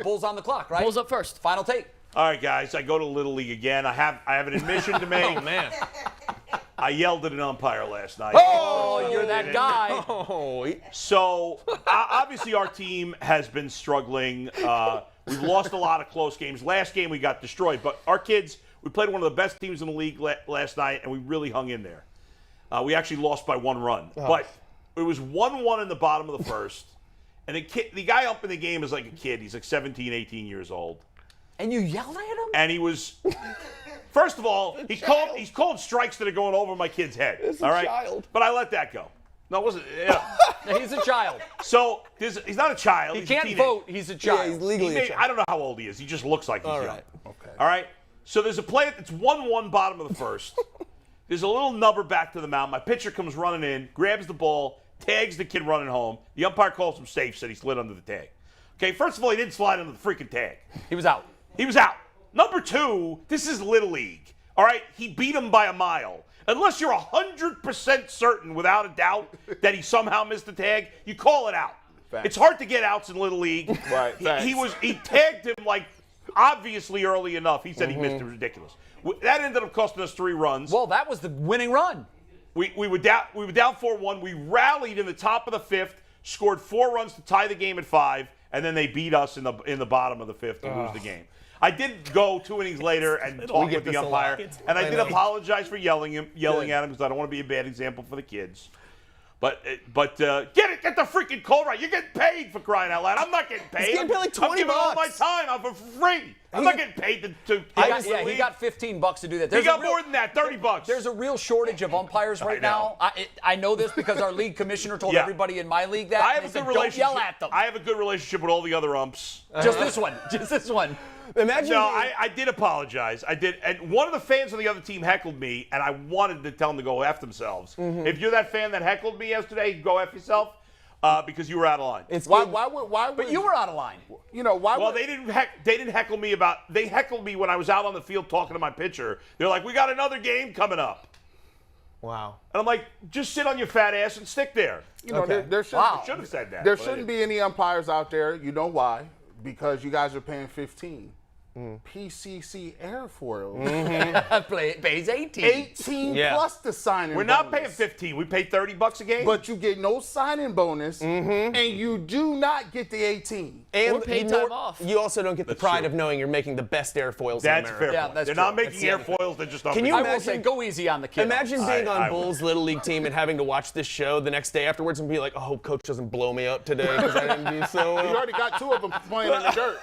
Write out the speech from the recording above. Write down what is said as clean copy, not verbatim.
Bulls on the clock, right? Bulls up first. Final take. All right, guys, I go to Little League again. I have an admission to make. Oh, man. I yelled at an umpire last night. Oh, you're that guy. So, obviously, our team has been struggling. We've lost a lot of close games. Last game, we got destroyed. But our kids, we played one of the best teams in the league last night, and we really hung in there. We actually lost by 1 run. But it was 1-1 in the bottom of the first. And the guy up in the game is like a kid. He's like 17, 18 years old. And you yelled at him? And he was, first of all, he's called strikes that are going over my kid's head. It's all a right? child. But I let that go. No, it wasn't. Yeah. He's a child. So he's not a child. He he's a can't teenager. vote. He's a child. Yeah, he's legally a child. I don't know how old he is. He just looks like he's young. right. Okay. All right. So there's a play that's 1-1 bottom of the first. There's a little nubber back to the mound. My pitcher comes running in, grabs the ball, tags the kid running home. The umpire calls him safe, said he slid under the tag. Okay, first of all, he didn't slide under the freaking tag. He was out. He was out. Number 2, this is Little League. All right? He beat him by a mile. Unless you're 100% certain, without a doubt, that he somehow missed the tag, you call it out. Facts. It's hard to get outs in Little League. Right, He tagged him like obviously early enough. He said he missed it. It was ridiculous. That ended up costing us 3 runs. Well, that was the winning run. We were down 4-1. We rallied in the top of the 5th, scored 4 runs to tie the game at 5, and then they beat us in the bottom of the 5th to lose the game. I did go 2 innings later and talk with the umpire, and I did apologize for yelling at him because I don't want to be a bad example for the kids. But get the freaking call right. You're getting paid for crying out loud. I'm not getting paid. He's getting paid like $20. I'm giving all my time out for free. I'm not getting paid to He got $15 to do that. He got more than that, $30. There's a real shortage of umpires right now. I know this because our league commissioner told everybody in my league that. I have a good relationship. Don't yell at them. I have a good relationship with all the other umps. Just this one. Just this one. Imagine. No, I did apologize. I did. And one of the fans on the other team heckled me, and I wanted to tell them to go F themselves. If you're that fan that heckled me yesterday, go F yourself because you were out of line. But you were out of line. You know, why Well, would, they didn't heckle me they heckled me when I was out on the field talking to my pitcher. They're like, we got another game coming up. Wow. And I'm like, just sit on your fat ass and stick there. you know, Okay. there should, Wow. I should have said that. there but I shouldn't didn't. be any umpires out there. You know why? Because you guys are paying 15. PCC airfoils. Pays 18. 18 Yeah. plus the signing We're not bonus. paying 15. We pay $30 a game. But you get no signing bonus, and you do not get the 18. And Or paid time off. You also don't get the That's pride true. of knowing you're making the best airfoils That's in fair. America. Yeah, point. that's They're true. not making That's the other airfoils. They're just Can you I will imagine- say, go easy on the kid. Imagine being I on Bulls Little League team and having to watch this show the next day afterwards and be like, I hope coach doesn't blow me up today because I didn't do so well. You already got 2 of them playing in the dirt.